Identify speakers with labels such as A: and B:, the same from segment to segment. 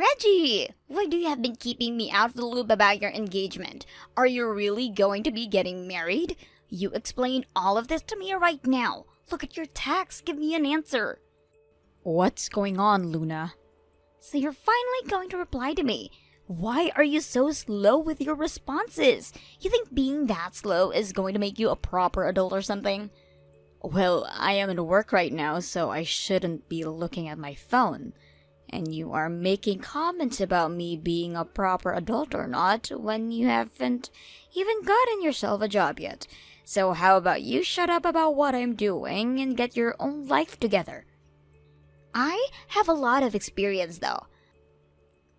A: Reggie! Why do you have been keeping me out of the loop about your engagement? Are you really going to be getting married? You explain all of this to me right now. Look at your text. Give me an answer.
B: What's going on, Luna?
A: So you're finally going to reply to me. Why are you so slow with your responses? You think being that slow is going to make you a proper adult or something?
B: Well, I am at work right now, so I shouldn't be looking at my phone. And you are making comments about me being a proper adult or not when you haven't even gotten yourself a job yet. So how about you shut up about what I'm doing and get your own life together?
A: I have a lot of experience though.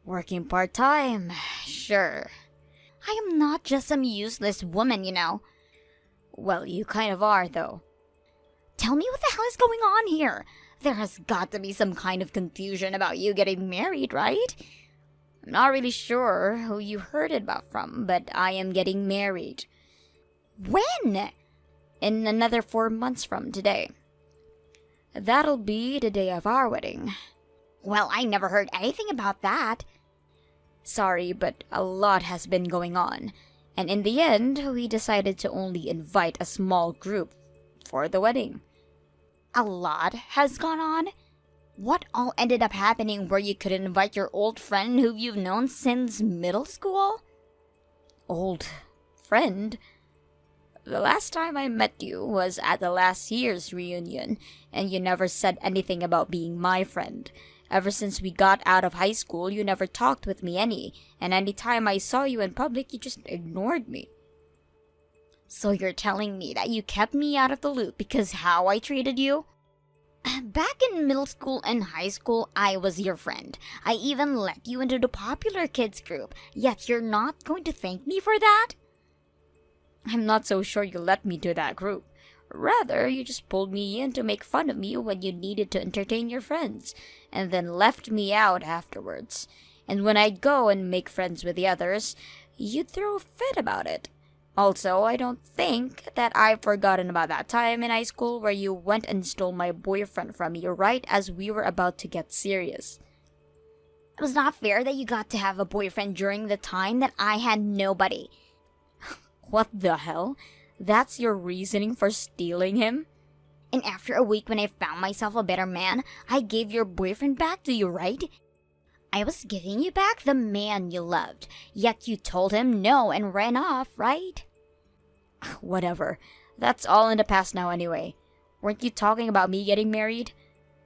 B: Working part-time, sure.
A: I am not just some useless woman, you know.
B: Well, you kind of are though.
A: Tell me what the hell is going on here. There has got to be some kind of confusion about you getting married, right?
B: I'm not really sure who you heard it about from, but I am getting married.
A: When?
B: In another 4 months from today. That'll be the day of our wedding.
A: Well, I never heard anything about that.
B: Sorry, but a lot has been going on. And in the end, we decided to only invite a small group for the wedding.
A: A lot has gone on? What all ended up happening where you couldn't invite your old friend who you've known since middle school?
B: Old friend? The last time I met you was at the last year's reunion, and you never said anything about being my friend. Ever since we got out of high school, you never talked with me and any time I saw you in public, you just ignored me.
A: So you're telling me that you kept me out of the loop because how I treated you? Back in middle school and high school, I was your friend. I even let you into the popular kids group, yet you're not going to thank me for that?
B: I'm not so sure you let me to that group. Rather, you just pulled me in to make fun of me when you needed to entertain your friends, and then left me out afterwards. And when I'd go and make friends with the others, you'd throw a fit about it. Also, I don't think that I've forgotten about that time in high school where you went and stole my boyfriend from me right as we were about to get serious.
A: It was not fair that you got to have a boyfriend during the time that I had nobody.
B: What the hell? That's your reasoning for stealing him?
A: And after a week when I found myself a better man, I gave your boyfriend back to you, right? I was giving you back the man you loved, yet you told him no and ran off, right?
B: Whatever. That's all in the past now anyway. Weren't you talking about me getting married?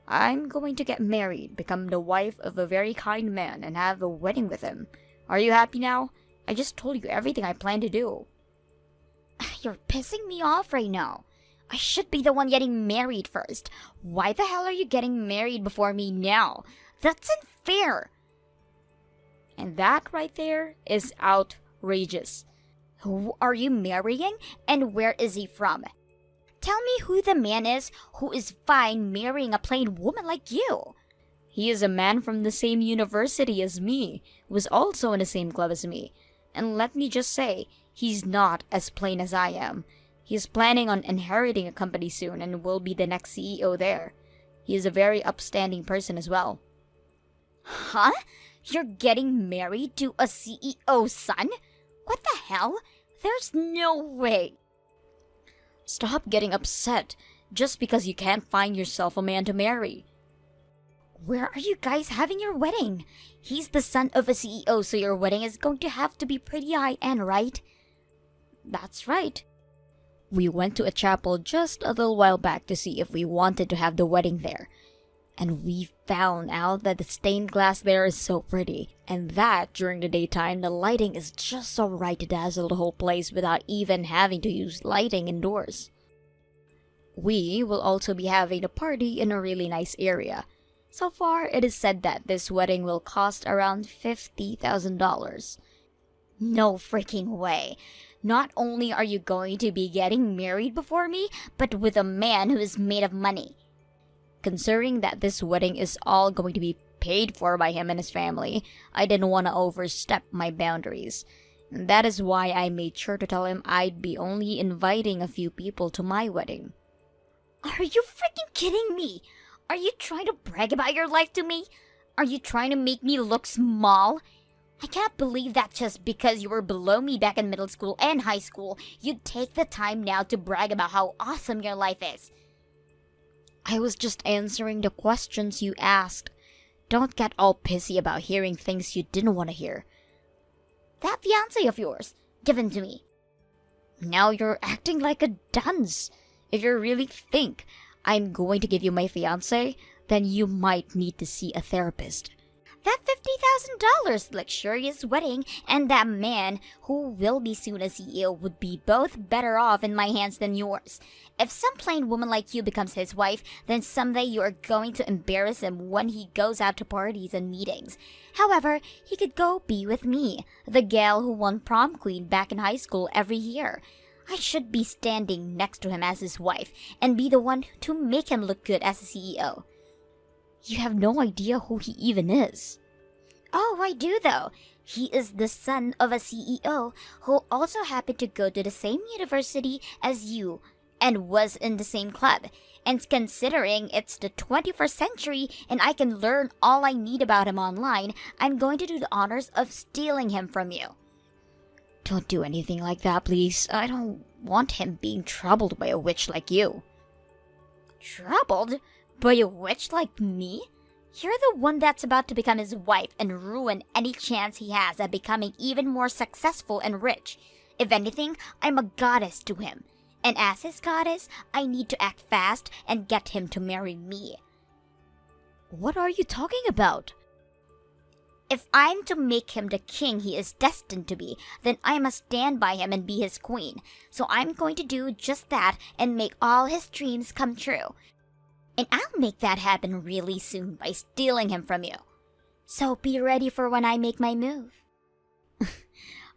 B: I'm going to get married, become the wife of a very kind man, and have a wedding with him. Are you happy now? I just told you everything I plan to do.
A: You're pissing me off right now. I should be the one getting married first. Why the hell are you getting married before me now? That's unfair.
B: And that right there is outrageous.
A: Who are you marrying and where is he from? Tell me who the man is who is fine marrying a plain woman like you.
B: He is a man from the same university as me, was also in the same club as me. And let me just say, he's not as plain as I am. He is planning on inheriting a company soon and will be the next CEO there. He is a very upstanding person as well.
A: Huh? You're getting married to a CEO's son? What the hell? There's no way.
B: Stop getting upset just because you can't find yourself a man to marry.
A: Where are you guys having your wedding? He's the son of a CEO, so your wedding is going to have to be pretty high-end, right?
B: That's right. We went to a chapel just a little while back to see if we wanted to have the wedding there. And we found out that the stained glass there is so pretty, and that during the daytime the lighting is just so right to dazzle the whole place without even having to use lighting indoors. We will also be having a party in a really nice area. So far, it is said that this wedding will cost around $50,000.
A: No freaking way. Not only are you going to be getting married before me, but with a man who is made of money.
B: Considering that this wedding is all going to be paid for by him and his family, I didn't want to overstep my boundaries. And that is why I made sure to tell him I'd be only inviting a few people to my wedding.
A: Are you freaking kidding me? Are you trying to brag about your life to me? Are you trying to make me look small? I can't believe that just because you were below me back in middle school and high school, you'd take the time now to brag about how awesome your life is.
B: I was just answering the questions you asked. Don't get all pissy about hearing things you didn't want to hear.
A: That fiancé of yours, given to me.
B: Now you're acting like a dunce. If you really think I'm going to give you my fiancé, then you might need to see a therapist.
A: That $50,000 luxurious wedding and that man who will be soon a CEO would be both better off in my hands than yours. If some plain woman like you becomes his wife, then someday you are going to embarrass him when he goes out to parties and meetings. However, he could go be with me, the gal who won prom queen back in high school every year. I should be standing next to him as his wife and be the one to make him look good as a CEO.
B: You have no idea who he even is.
A: Oh, I do though. He is the son of a CEO who also happened to go to the same university as you and was in the same club. And considering it's the 21st century and I can learn all I need about him online, I'm going to do the honors of stealing him from you.
B: Don't do anything like that, please. I don't want him being troubled by a witch like you.
A: Troubled? By a witch like me? You're the one that's about to become his wife and ruin any chance he has at becoming even more successful and rich. If anything, I'm a goddess to him. And as his goddess, I need to act fast and get him to marry me.
B: What are you talking about?
A: If I'm to make him the king he is destined to be, then I must stand by him and be his queen. So I'm going to do just that and make all his dreams come true. And I'll make that happen really soon by stealing him from you. So be ready for when I make my move.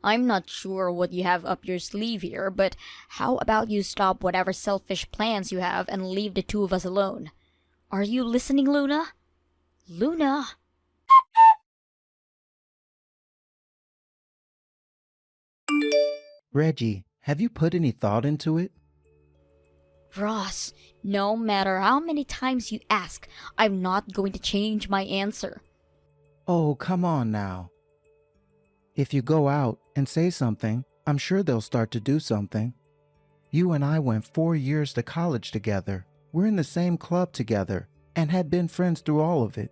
B: I'm not sure what you have up your sleeve here, but how about you stop whatever selfish plans you have and leave the two of us alone? Are you listening, Luna? Luna?
C: Reggie, have you put any thought into it?
B: Ross, no matter how many times you ask, I'm not going to change my answer.
C: Oh, come on now. If you go out and say something, I'm sure they'll start to do something. You and I went 4 years to college together. We're in the same club together and had been friends through all of it.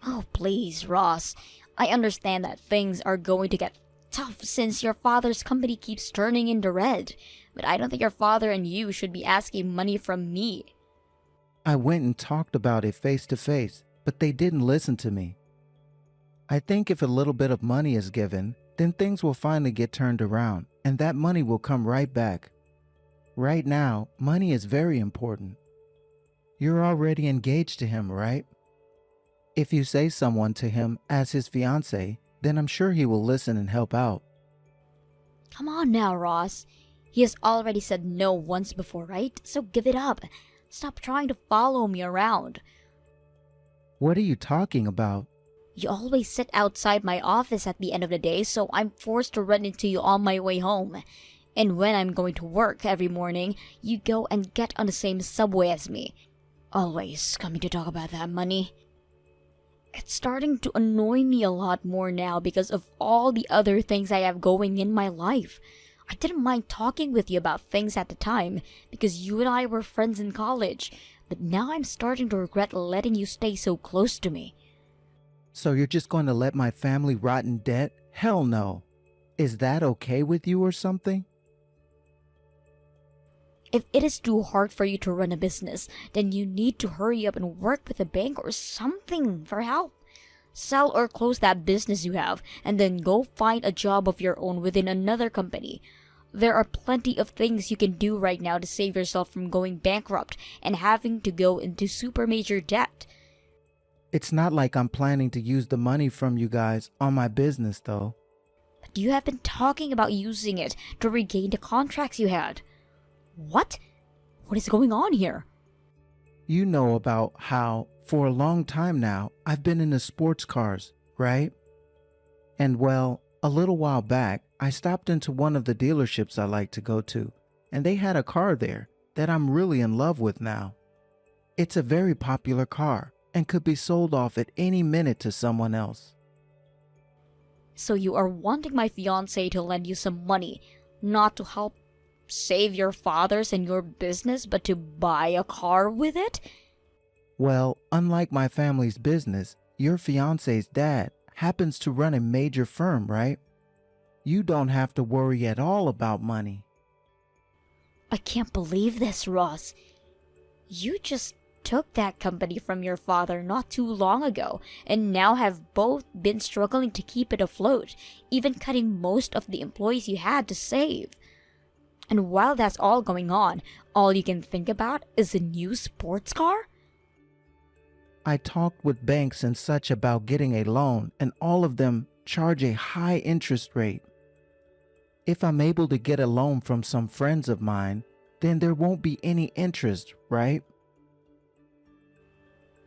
B: Oh, please, Ross. I understand that things are going to get tough since your father's company keeps turning into red, but I don't think your father and you should be asking money from me.
C: I went and talked about it face to face, but they didn't listen to me. I think if a little bit of money is given, then things will finally get turned around, and that money will come right back. Right now, money is very important. You're already engaged to him, right? If you say someone to him as his fiancé, then I'm sure he will listen and help out.
B: Come on now, Ross. He has already said no once before, right? So give it up. Stop trying to follow me around.
C: What are you talking about?
B: You always sit outside my office at the end of the day, so I'm forced to run into you on my way home. And when I'm going to work every morning, you go and get on the same subway as me. Always coming to talk about that money. It's starting to annoy me a lot more now because of all the other things I have going in my life. I didn't mind talking with you about things at the time because you and I were friends in college, but now I'm starting to regret letting you stay so close to me.
C: So you're just going to let my family rot in debt? Hell no. Is that okay with you or something?
B: If it is too hard for you to run a business, then you need to hurry up and work with a bank or something for help. Sell or close that business you have, and then go find a job of your own within another company. There are plenty of things you can do right now to save yourself from going bankrupt and having to go into super major debt.
C: It's not like I'm planning to use the money from you guys on my business, though.
B: But you have been talking about using it to regain the contracts you had. What? What is going on here?
C: You know about how, for a long time now, I've been into sports cars, right? And well, a little while back, I stopped into one of the dealerships I like to go to, and they had a car there that I'm really in love with now. It's a very popular car, and could be sold off at any minute to someone else.
B: So you are wanting my fiancé to lend you some money, not to help save your father's and your business, but to buy a car with it?
C: Well, unlike my family's business, your fiance's dad happens to run a major firm, right? You don't have to worry at all about money.
B: I can't believe this, Ross. You just took that company from your father not too long ago, and now have both been struggling to keep it afloat, even cutting most of the employees you had to save. And while that's all going on, all you can think about is a new sports car?
C: I talked with banks and such about getting a loan, and all of them charge a high interest rate. If I'm able to get a loan from some friends of mine, then there won't be any interest, right?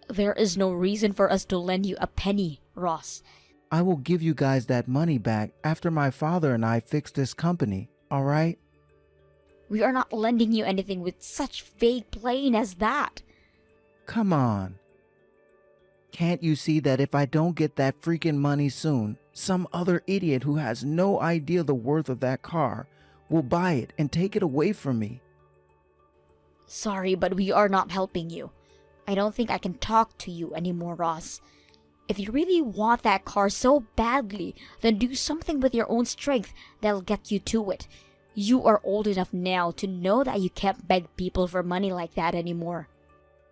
B: There is no reason for us to lend you a penny, Ross.
C: I will give you guys that money back after my father and I fix this company, all right?
B: We are not lending you anything with such vague playing as that.
C: Come on. Can't you see that if I don't get that freaking money soon, some other idiot who has no idea the worth of that car will buy it and take it away from me?
B: Sorry, but we are not helping you. I don't think I can talk to you anymore, Ross. If you really want that car so badly, then do something with your own strength that'll get you to it. You are old enough now to know that you can't beg people for money like that anymore.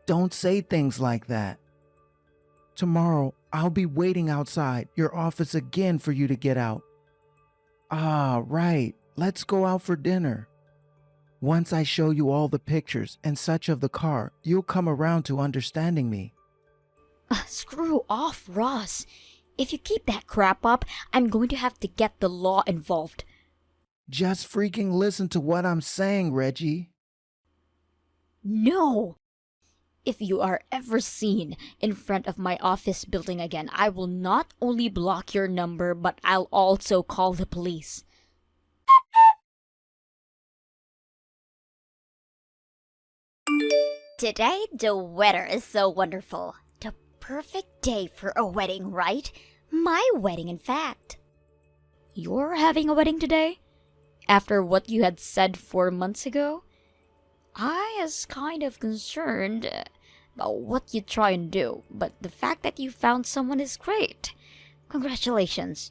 C: Don't say things like that. Tomorrow, I'll be waiting outside your office again for you to get out. Ah, right. Let's go out for dinner. Once I show you all the pictures and such of the car, you'll come around to understanding me.
B: Screw off, Ross. If you keep that crap up, I'm going to have to get the law involved.
C: Just freaking listen to what I'm saying, Reggie.
B: No! If you are ever seen in front of my office building again, I will not only block your number, but I'll also call the police.
A: Today, the weather is so wonderful. The perfect day for a wedding, right? My wedding, in fact.
B: You're having a wedding today? After what you had said 4 months ago? I was kind of concerned about what you try and do, but the fact that you found someone is great. Congratulations.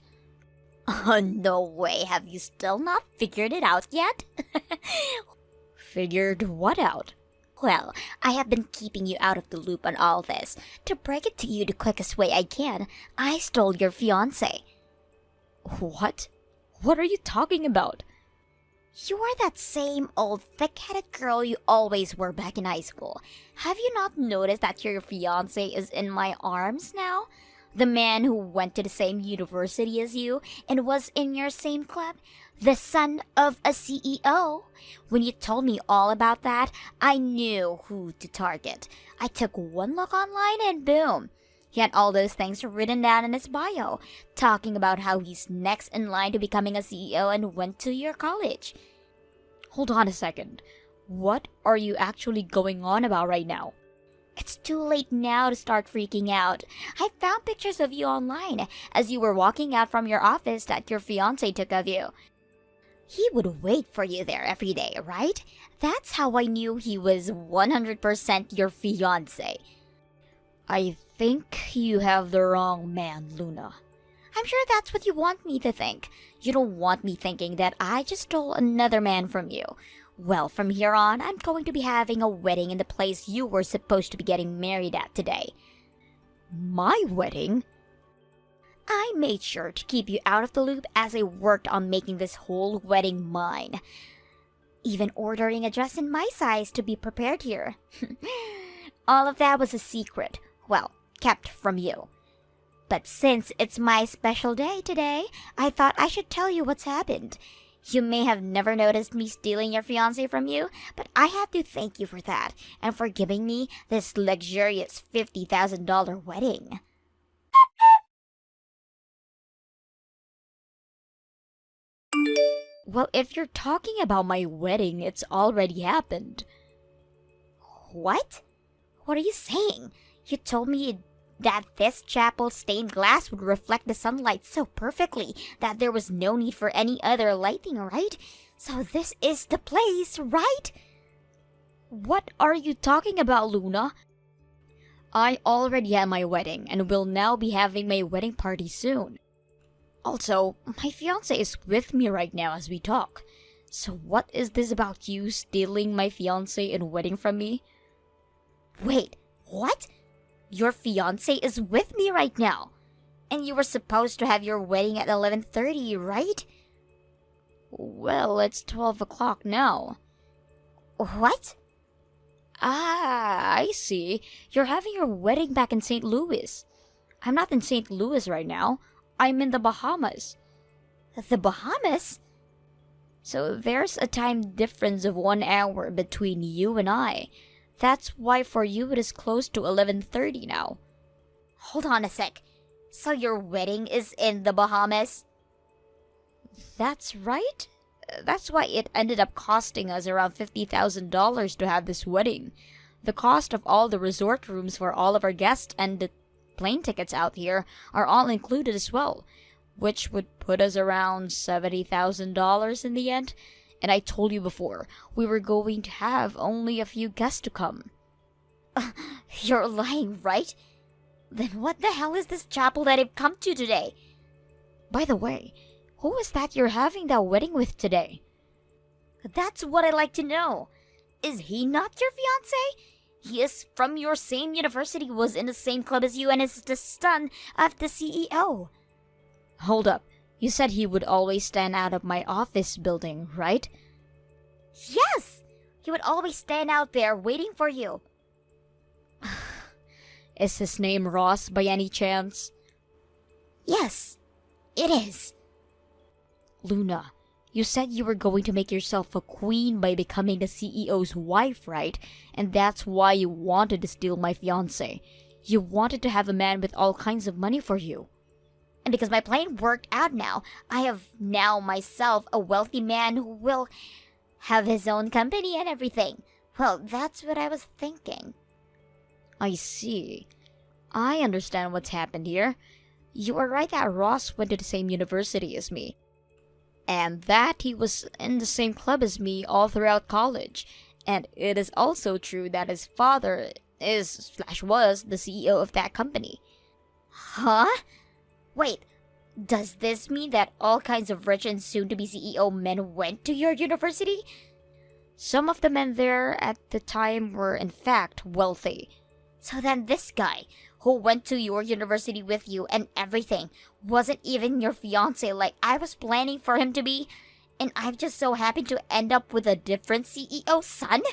A: Oh, no way. Have you still not figured it out yet?
B: Figured what out?
A: Well, I have been keeping you out of the loop on all this. To break it to you the quickest way I can, I stole your fiancé.
B: What? What are you talking about?
A: You are that same old thick-headed girl you always were back in high school. Have you not noticed that your fiancé is in my arms now? The man who went to the same university as you and was in your same club? The son of a CEO? When you told me all about that, I knew who to target. I took one look online and boom. He had all those things written down in his bio, talking about how he's next in line to becoming a CEO and went to your college.
B: Hold on a second. What are you actually going on about right now?
A: It's too late now to start freaking out. I found pictures of you online as you were walking out from your office that your fiancé took of you. He would wait for you there every day, right? That's how I knew he was 100% your fiancé.
B: I think you have the wrong man, Luna.
A: I'm sure that's what you want me to think. You don't want me thinking that I just stole another man from you. Well, from here on, I'm going to be having a wedding in the place you were supposed to be getting married at today.
B: My wedding?
A: I made sure to keep you out of the loop as I worked on making this whole wedding mine. Even ordering a dress in my size to be prepared here. All of that was a secret. Well, kept from you. But since it's my special day today, I thought I should tell you what's happened. You may have never noticed me stealing your fiancé from you, but I have to thank you for that and for giving me this luxurious $50,000 wedding.
B: Well, if you're talking about my wedding, it's already happened.
A: What? What are you saying? You told me that this chapel's stained glass would reflect the sunlight so perfectly that there was no need for any other lighting, right? So this is the place, right?
B: What are you talking about, Luna? I already had my wedding and will now be having my wedding party soon. Also, my fiancé is with me right now as we talk. So what is this about you stealing my fiancé and wedding from me?
A: Wait, what? Your fiancé is with me right now. And you were supposed to have your wedding at 11:30, right?
B: Well, it's 12 o'clock now.
A: What?
B: Ah, I see. You're having your wedding back in St. Louis. I'm not in St. Louis right now. I'm in the Bahamas.
A: The Bahamas?
B: So there's a time difference of 1 hour between you and I. That's why for you it is close to 11:30 now.
A: Hold on a sec. So your wedding is in the Bahamas?
B: That's right. That's why it ended up costing us around $50,000 to have this wedding. The cost of all the resort rooms for all of our guests and the plane tickets out here are all included as well, which would put us around $70,000 in the end. And I told you before, we were going to have only a few guests to come.
A: You're lying, right? Then what the hell is this chapel that I've come to today?
B: By the way, who is that you're having that wedding with today?
A: That's what I'd like to know. Is he not your fiancé? He is from your same university, was in the same club as you, and is the son of the CEO.
B: Hold up. You said he would always stand out of my office building, right?
A: Yes! He would always stand out there waiting for you.
B: Is his name Ross by any chance?
A: Yes, it is.
B: Luna, you said you were going to make yourself a queen by becoming the CEO's wife, right? And that's why you wanted to steal my fiancé. You wanted to have a man with all kinds of money for you.
A: And because my plan worked out now, I have now myself a wealthy man who will have his own company and everything. Well, that's what I was thinking.
B: I see. I understand what's happened here. You are right that Ross went to the same university as me. And that he was in the same club as me all throughout college. And it is also true that his father was the CEO of that company.
A: Huh? Wait, does this mean that all kinds of rich and soon-to-be CEO men went to your university?
B: Some of the men there at the time were in fact wealthy.
A: So then this guy, who went to your university with you and everything, wasn't even your fiancé like I was planning for him to be? And I've just so happened to end up with a different CEO's son?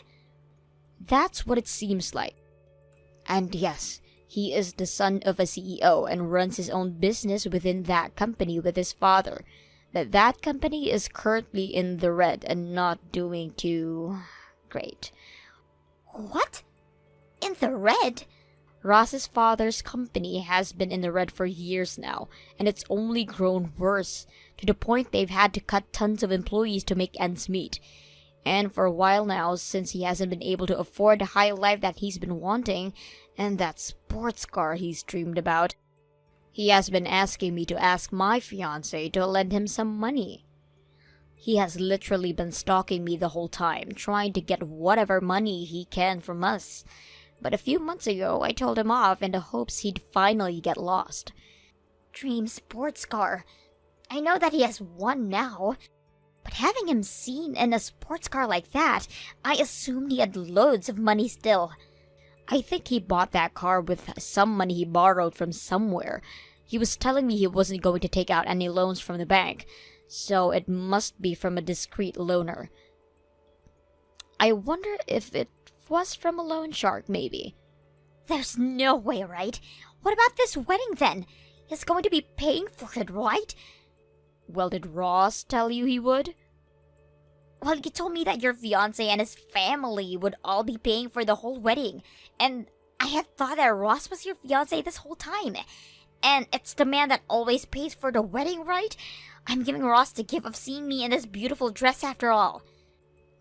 B: That's what it seems like. And yes, he is the son of a CEO and runs his own business within that company with his father. But that company is currently in the red and not doing too great.
A: What? In the red?
B: Ross's father's company has been in the red for years now, and it's only grown worse, to the point they've had to cut tons of employees to make ends meet. And for a while now, since he hasn't been able to afford the high life that he's been wanting, and that sports car he's dreamed about, he has been asking me to ask my fiancé to lend him some money. He has literally been stalking me the whole time, trying to get whatever money he can from us. But a few months ago, I told him off in the hopes he'd finally get lost.
A: Dream sports car. I know that he has one now. But having him seen in a sports car like that, I assumed he had loads of money still.
B: I think he bought that car with some money he borrowed from somewhere. He was telling me he wasn't going to take out any loans from the bank, so it must be from a discreet loaner. I wonder if it was from a loan shark, maybe.
A: There's no way, right? What about this wedding then? He's going to be paying for it, right?
B: Well, did Ross tell you he would?
A: Well, you told me that your fiancé and his family would all be paying for the whole wedding. And I had thought that Ross was your fiancé this whole time. And it's the man that always pays for the wedding, right? I'm giving Ross the gift of seeing me in this beautiful dress after all.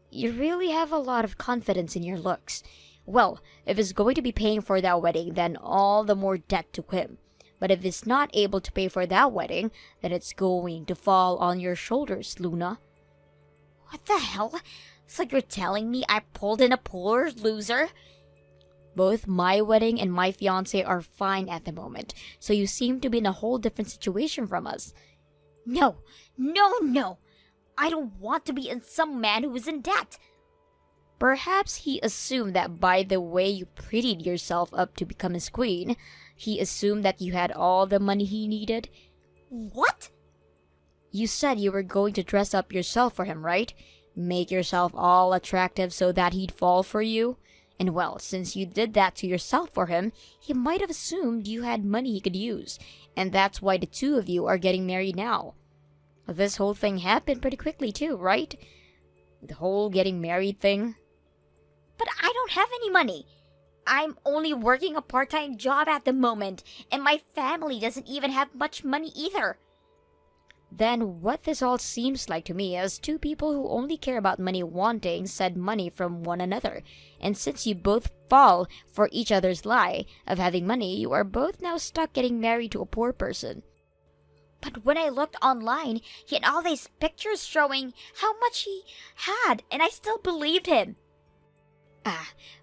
B: You really have a lot of confidence in your looks. Well, if he's going to be paying for that wedding, then all the more debt to him. But if he's not able to pay for that wedding, then it's going to fall on your shoulders, Luna.
A: What the hell? So you're telling me I pulled in a poor loser?
B: Both my wedding and my fiancé are fine at the moment, so you seem to be in a whole different situation from us.
A: No, no, no. I don't want to be in some man who is in debt.
B: Perhaps he assumed that by the way you prettied yourself up to become his queen, he assumed that you had all the money he needed.
A: What?
B: You said you were going to dress up yourself for him, right? Make yourself all attractive so that he'd fall for you? And well, since you did that to yourself for him, he might have assumed you had money he could use. And that's why the two of you are getting married now. This whole thing happened pretty quickly too, right? The whole getting married thing.
A: But I don't have any money. I'm only working a part-time job at the moment, and my family doesn't even have much money either.
B: Then what this all seems like to me is two people who only care about money wanting said money from one another. And since you both fall for each other's lie of having money, you are both now stuck getting married to a poor person.
A: But when I looked online, he had all these pictures showing how much he had, and I still believed him.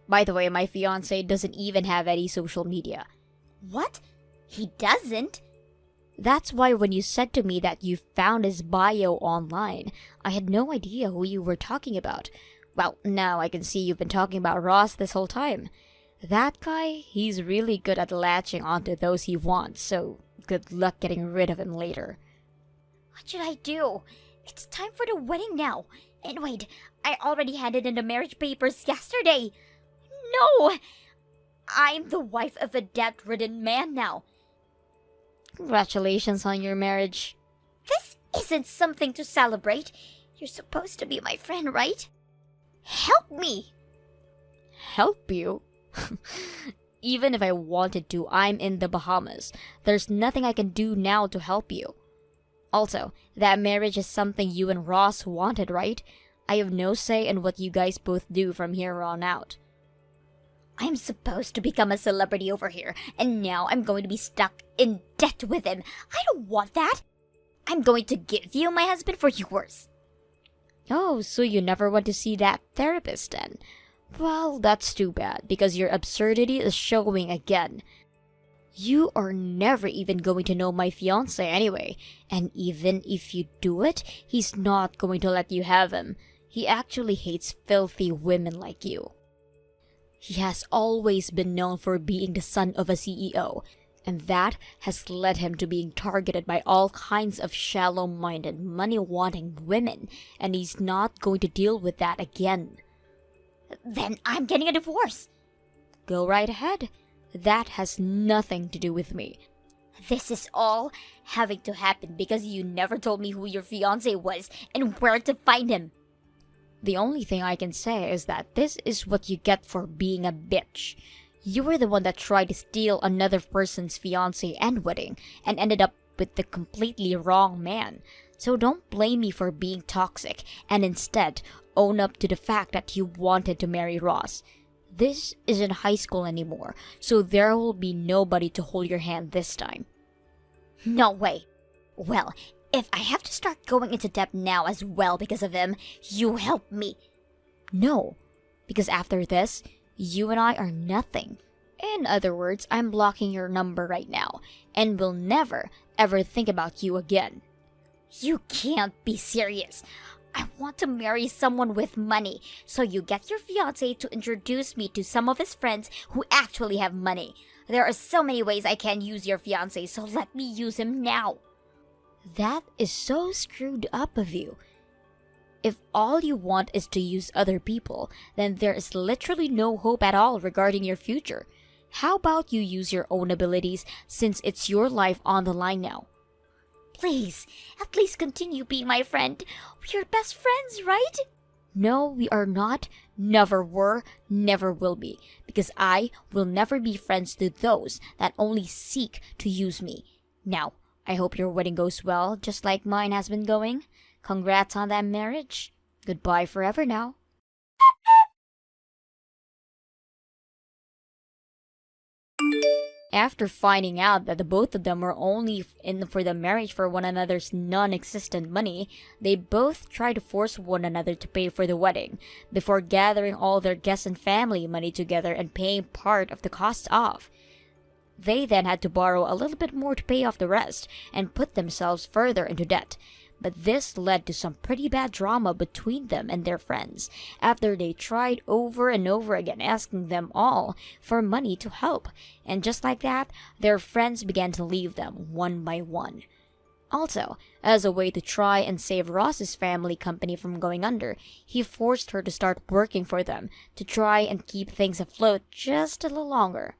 B: By the way, my fiancé doesn't even have any social media.
A: What? He doesn't?
B: That's why when you said to me that you found his bio online, I had no idea who you were talking about. Well, now I can see you've been talking about Ross this whole time. That guy, he's really good at latching onto those he wants, so good luck getting rid of him later.
A: What should I do? It's time for the wedding now. And wait, I already handed in the marriage papers yesterday. No! I'm the wife of a debt-ridden man now.
B: Congratulations on your marriage.
A: This isn't something to celebrate. You're supposed to be my friend, right? Help me!
B: Help you? Even if I wanted to, I'm in the Bahamas. There's nothing I can do now to help you. Also, that marriage is something you and Ross wanted, right? I have no say in what you guys both do from here on out.
A: I'm supposed to become a celebrity over here, and now I'm going to be stuck in debt with him. I don't want that. I'm going to give you my husband for yours.
B: Oh, so you never went to see that therapist then? Well, that's too bad, because your absurdity is showing again. You are never even going to know my fiancé anyway, and even if you do it, he's not going to let you have him. He actually hates filthy women like you. He has always been known for being the son of a CEO, and that has led him to being targeted by all kinds of shallow-minded, money-wanting women, and he's not going to deal with that again.
A: Then I'm getting a divorce.
B: Go right ahead. That has nothing to do with me.
A: This is all having to happen because you never told me who your fiancé was and where to find him.
B: The only thing I can say is that this is what you get for being a bitch. You were the one that tried to steal another person's fiancé and wedding and ended up with the completely wrong man. So don't blame me for being toxic and instead own up to the fact that you wanted to marry Ross. This isn't high school anymore, so there will be nobody to hold your hand this time.
A: No way. Well, if I have to start going into debt now as well because of him, you help me.
B: No, because after this, you and I are nothing. In other words, I'm blocking your number right now, and will never, ever think about you again.
A: You can't be serious. I want to marry someone with money, so you get your fiancé to introduce me to some of his friends who actually have money. There are so many ways I can use your fiancé, so let me use him now.
B: That is so screwed up of you. If all you want is to use other people, then there is literally no hope at all regarding your future. How about you use your own abilities since it's your life on the line now?
A: Please, at least continue being my friend. We're best friends, right?
B: No, we are not, never were, never will be, because I will never be friends to those that only seek to use me. Now, I hope your wedding goes well, just like mine has been going. Congrats on that marriage. Goodbye forever now. After finding out that the both of them were only in for the marriage for one another's non-existent money, they both tried to force one another to pay for the wedding, before gathering all their guests and family money together and paying part of the costs off. They then had to borrow a little bit more to pay off the rest, and put themselves further into debt. But this led to some pretty bad drama between them and their friends, after they tried over and over again asking them all for money to help. And just like that, their friends began to leave them one by one. Also, as a way to try and save Ross's family company from going under, he forced her to start working for them to try and keep things afloat just a little longer.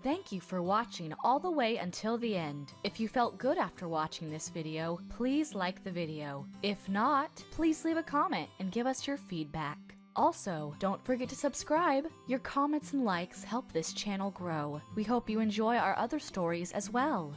D: Thank you for watching all the way until the end. If you felt good after watching this video, please like the video. If not, please leave a comment and give us your feedback. Also, don't forget to subscribe. Your comments and likes help this channel grow. We hope you enjoy our other stories as well.